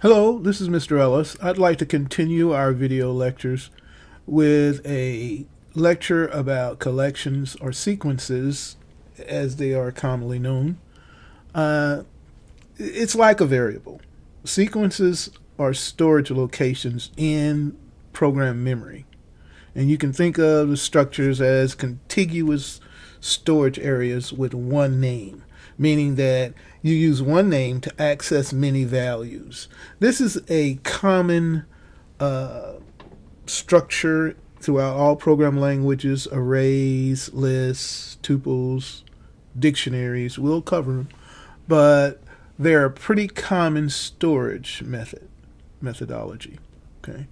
Hello, this is Mr. Ellis. I'd like to continue our video lectures with a lecture about collections or sequences as they are commonly known. Uh, it's like a variable. Sequences are storage locations in program memory. And you can think of the structures as contiguous storage areas with one name, meaning that you use one name to access many values. This is a common uh, structure throughout all program languages: arrays, lists, tuples, dictionaries. We'll cover them, but they're a pretty common storage methodology. Okay.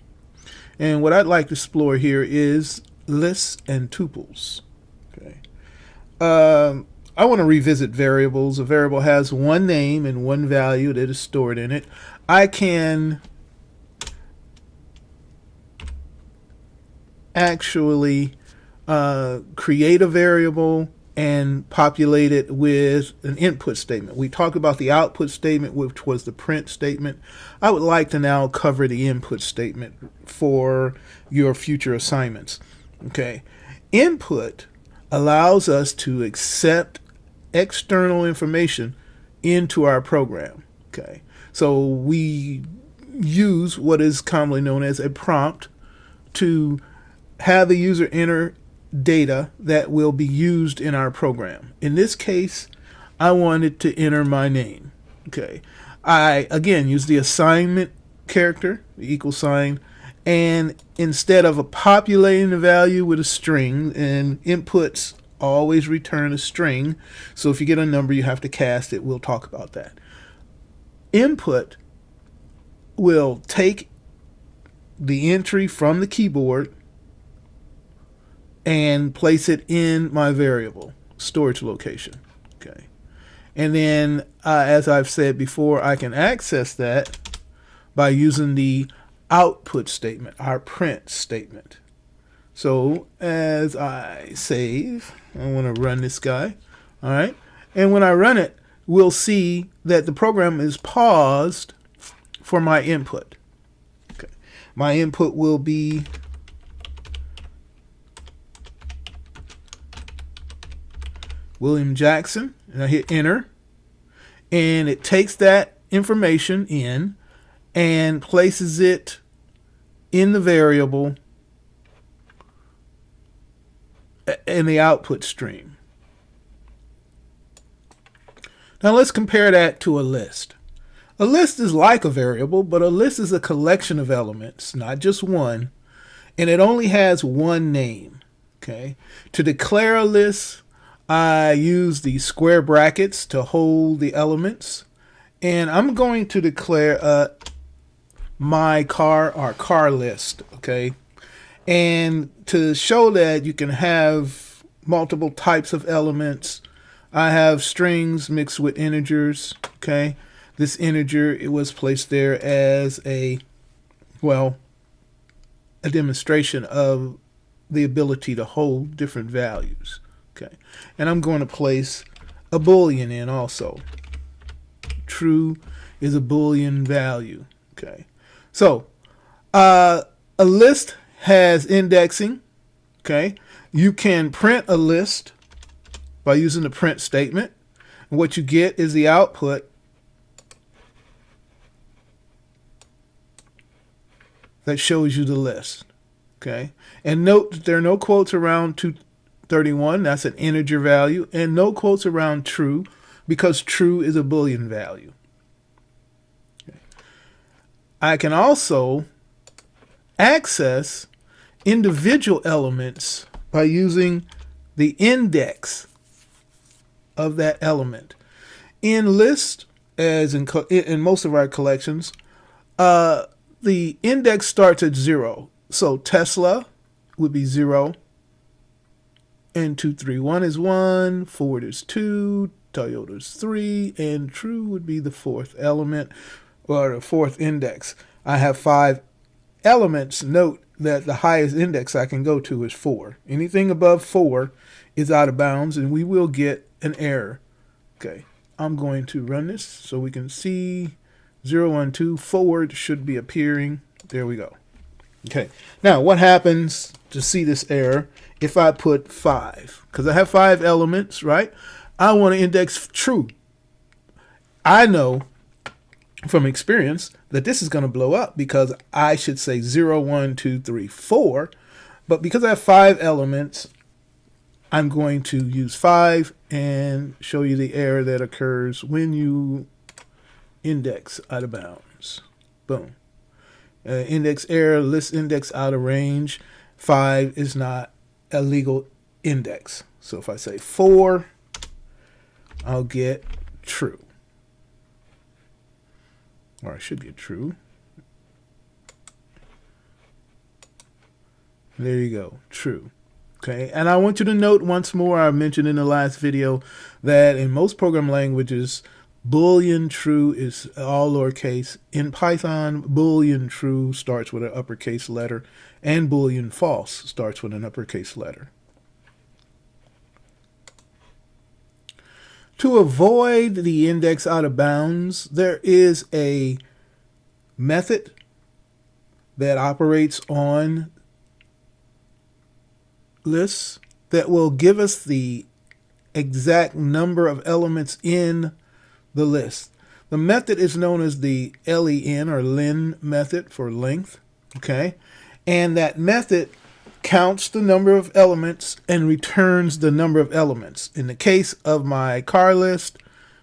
And what I'd like to explore here is lists and tuples. Okay. I want to revisit variables. A variable has one name and one value that is stored in it. I can actually create a variable and populate it with an input statement. We talked about the output statement, which was the print statement. I would like to now cover the input statement for your future assignments. Okay. Input allows us to accept external information into our program. Okay. So we use what is commonly known as a prompt to have the user enter data that will be used in our program. In this case, I wanted to enter my name. Okay. I, again, use the assignment character, the equal sign, and instead of populating the value with a string, and inputs always return a string, so if you get a number, you have to cast it. We'll talk about that. Input will take the entry from the keyboard and place it in my variable storage location. Okay. And then, as I've said before, I can access that by using the output statement, our print statement. So as I save, I want to run this guy. All right. And when I run it, we'll see that the program is paused for my input. Okay. My input will be William Jackson, and I hit enter, and it takes that information in and places it in the variable in the output stream. Now let's compare that to a list. A list is like a variable, but a list is a collection of elements, not just one, and it only has one name. Okay. To declare a list, I use the square brackets to hold the elements, and I'm going to declare my car or car list. Okay. And to show that you can have multiple types of elements, I have strings mixed with integers. Okay. This integer, it was placed there as a demonstration of the ability to hold different values. Okay. And I'm going to place a Boolean in also. True is a Boolean value. Okay. So, a list has indexing. Okay. You can print a list by using the print statement. And what you get is the output that shows you the list. Okay. And note that there are no quotes around 231. That's an integer value. And no quotes around true, because true is a Boolean value. Okay. I can also access individual elements by using the index of that element. In list, as in most of our collections, the index starts at 0. So Tesla would be 0. And 231 is 1. Ford is 2. Toyota's 3. And true would be the fourth element, or the fourth index. I have 5 elements. Note that the highest index I can go to is 4. Anything above 4 is out of bounds, and we will get an error. Okay. I'm going to run this so we can see 0, 1, 2, forward should be appearing. There we go. Okay. Now, what happens to see this error if I put 5? Because I have 5 elements, right? I want to index true. I know from experience that this is going to blow up because I should say 0, 1, 2, 3, 4. But because I have 5 elements, I'm going to use 5 and show you the error that occurs when you index out of bounds. Boom. Index error, list index out of range. 5 is not a legal index. So if I say 4, I'll get true. Or I should get true. There you go, true. Okay, and I want you to note once more, I mentioned in the last video that in most program languages, Boolean true is all lowercase. In Python, Boolean true starts with an uppercase letter, and Boolean false starts with an uppercase letter. To avoid the index out of bounds, there is a method that operates on lists that will give us the exact number of elements in the list. The method is known as the len or len method for length, okay? And that method counts the number of elements and returns the number of elements. In the case of my car list,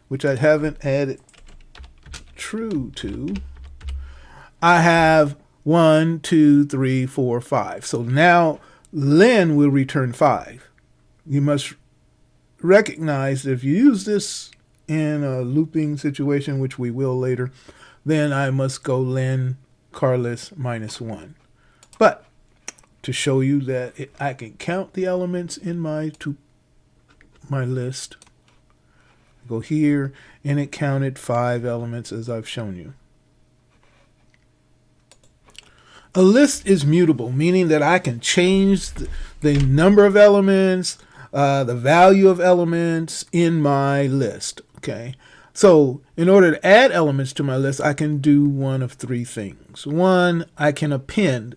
which I haven't added true to, I have 1, 2, 3, 4, 5. So now len will return 5. You must recognize that if you use this in a looping situation, which we will later, then I must go len car list -1. But to show you that I can count the elements in my list, go here, and it counted 5 elements as I've shown you. A list is mutable, meaning that I can change the number of elements, the value of elements in my list. Okay, so in order to add elements to my list, I can do one of 3 things. 1, I can append.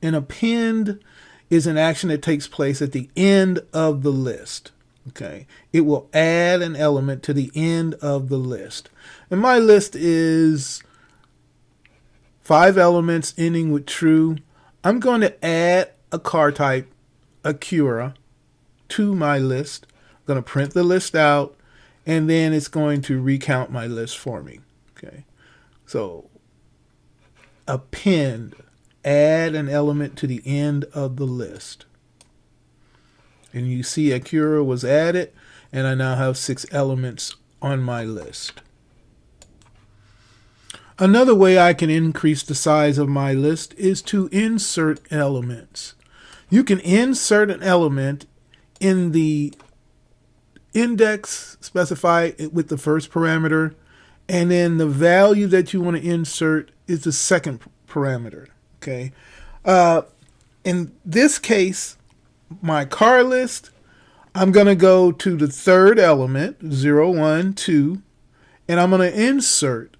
An append is an action that takes place at the end of the list. Okay, it will add an element to the end of the list. And my list is 5 elements ending with true. I'm going to add a car type, Acura, to my list. I'm going to print the list out, and then it's going to recount my list for me. Okay, so append, add an element to the end of the list. And you see Acura was added, and I now have 6 elements on my list. Another way I can increase the size of my list is to insert elements. You can insert an element in the index, specify it with the first parameter, and then the value that you want to insert is the second parameter. Okay. In this case, my car list, I'm going to go to the third element, 0, 1, 2, and I'm going to insert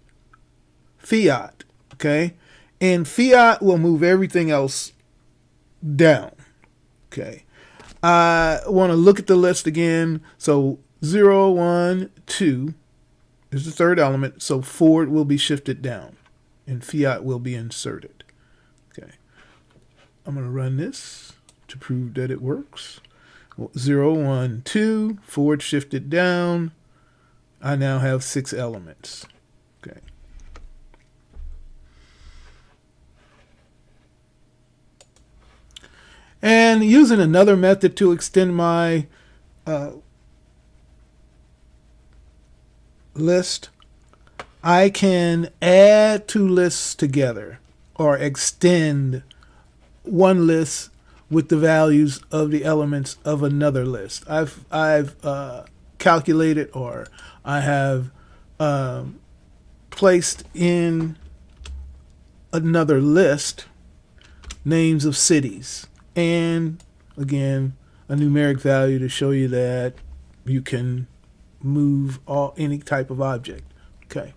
Fiat, okay? And Fiat will move everything else down, okay? I want to look at the list again. So 0, 1, 2 is the third element, so forward will be shifted down, and Fiat will be inserted, okay? I'm going to run this to prove that it works. 0, 1, 2, forward shifted down. I now have 6 elements, okay? And using another method to extend my list, I can add 2 lists together or extend one list with the values of the elements of another list. I've calculated, or I have placed in another list names of cities. And again, a numeric value to show you that you can move any type of object. Okay.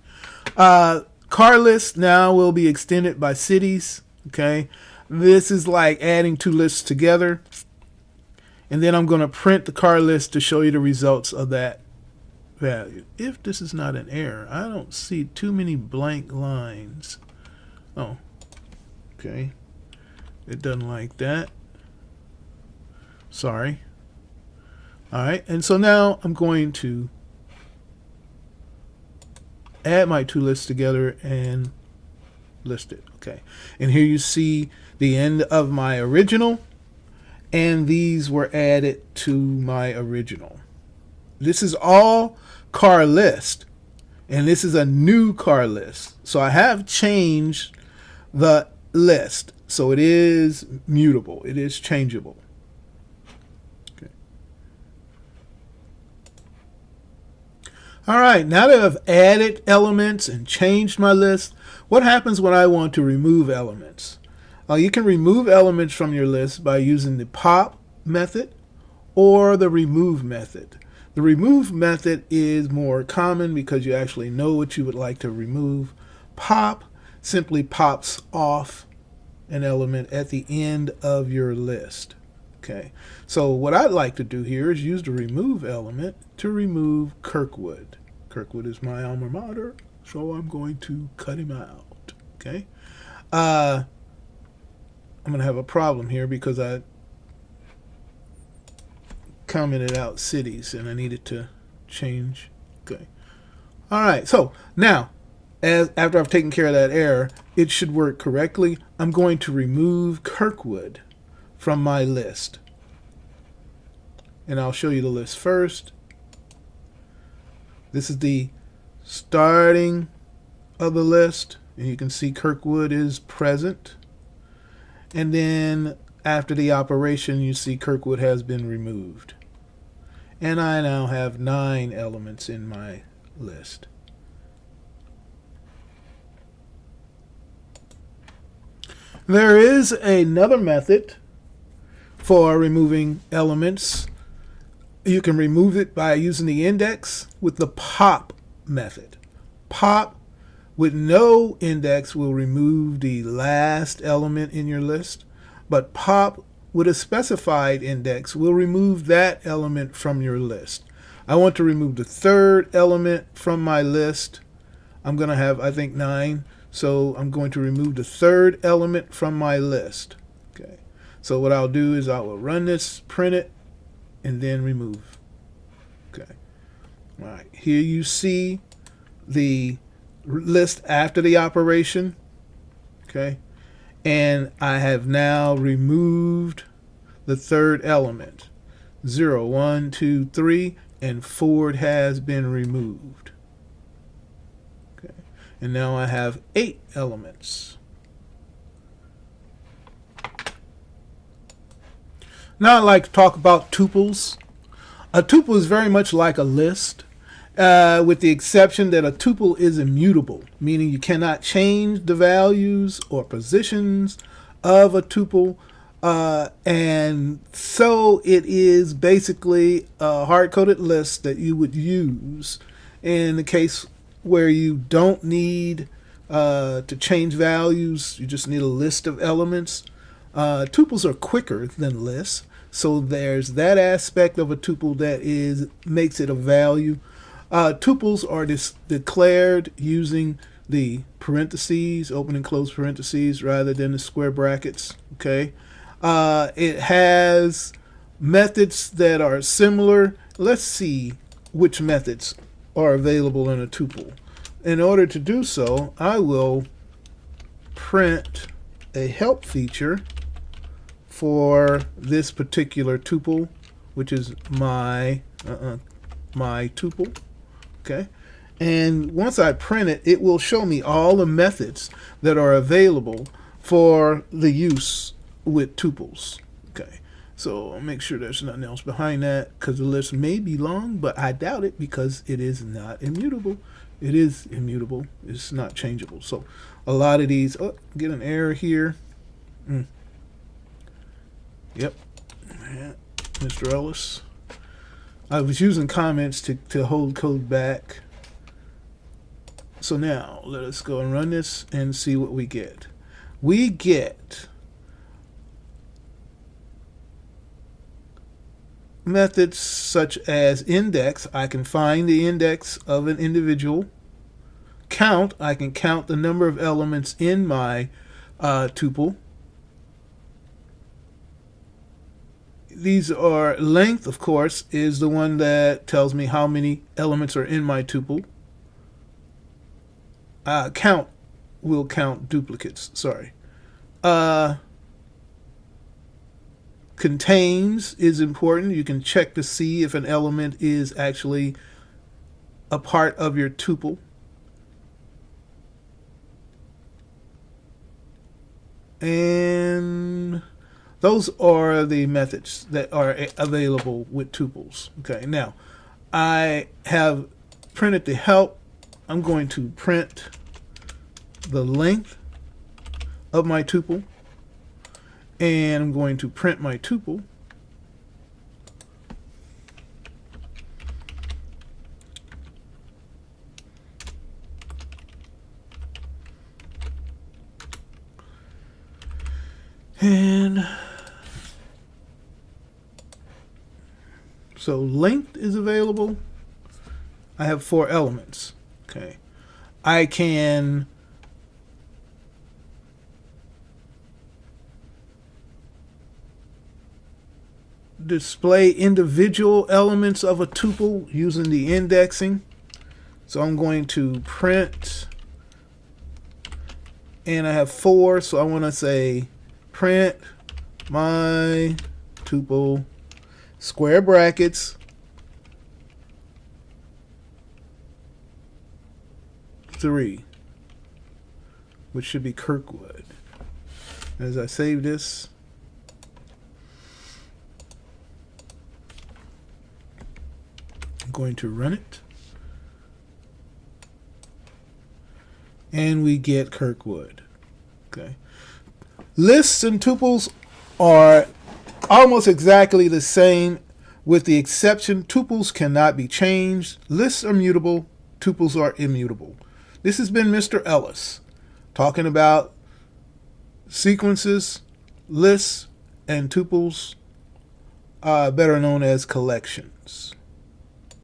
car list now will be extended by cities. Okay, this is like adding two lists together. And then I'm going to print the car list to show you the results of that value. If this is not an error, I don't see too many blank lines. Oh, okay. It doesn't like that. Sorry. All right, and so now I'm going to add my two lists together and list it. Okay, and here you see the end of my original, and these were added to my original. This is all car list, and this is a new car list. So I have changed the list, so it is mutable. It is changeable. Okay. All right, now that I've added elements and changed my list, what happens when I want to remove elements? You can remove elements from your list by using the pop method or the remove method. The remove method is more common because you actually know what you would like to remove. Pop simply pops off an element at the end of your list. Okay, so what I'd like to do here is use the remove element to remove Kirkwood. Kirkwood is my alma mater, so I'm going to cut him out. Okay. I'm going to have a problem here because I commented out cities and I needed to change. Okay. All right. So now, after I've taken care of that error, it should work correctly. I'm going to remove Kirkwood from my list. And I'll show you the list first. This is the starting of the list. And you can see Kirkwood is present. And then after the operation, you see Kirkwood has been removed. And I now have 9 elements in my list. There is another method for removing elements. You can remove it by using the index with the pop method. Pop with no index will remove the last element in your list, but pop with a specified index will remove that element from your list. I want to remove the third element from my list. I'm going to have, I think, 9, so I'm going to remove the third element from my list. Okay, so what I'll do is I will run this, print it, and then remove. Okay, all right, here you see the list after the operation. Okay, and I have now removed the third element. 0, 1, 2, 3, and Ford has been removed. Okay, and now I have 8 elements. Now I'd like to talk about tuples. A tuple is very much like a list. With the exception that a tuple is immutable, meaning you cannot change the values or positions of a tuple, and so it is basically a hard-coded list that you would use in the case where you don't need to change values. You just need a list of elements. Tuples are quicker than lists, so there's that aspect of a tuple that makes it a value. Tuples are declared using the parentheses, open and close parentheses, rather than the square brackets. Okay, it has methods that are similar. Let's see which methods are available in a tuple. In order to do so, I will print a help feature for this particular tuple, which is my tuple. Okay, and once I print it, it will show me all the methods that are available for the use with tuples. Okay, so I'll make sure there's nothing else behind that because the list may be long, but I doubt it because it is not immutable. It is immutable. It's not changeable. So a lot of these, get an error here. Yep, Mr. Ellis. I was using comments to hold code back So now let us go and run this and see what we get. We get methods such as index. I can find the index of an individual. Count. I can count the number of elements in my tuple. These are length, of course, is the one that tells me how many elements are in my tuple. Count will count duplicates. Sorry. Contains is important. You can check to see if an element is actually a part of your tuple. And those are the methods that are available with tuples. Okay, now I have printed the help. I'm going to print the length of my tuple, and I'm going to print my tuple. And so length is available. I have 4 elements. Okay. I can display individual elements of a tuple using the indexing. So I'm going to print, and I have 4, so I want to say print my tuple, square brackets, 3, which should be Kirkwood. As I save this, I'm going to run it, and we get Kirkwood. Okay. Lists and tuples are almost exactly the same, with the exception tuples cannot be changed. Lists are mutable, tuples are immutable. This has been Mr. Ellis talking about sequences, lists, and tuples, better known as collections.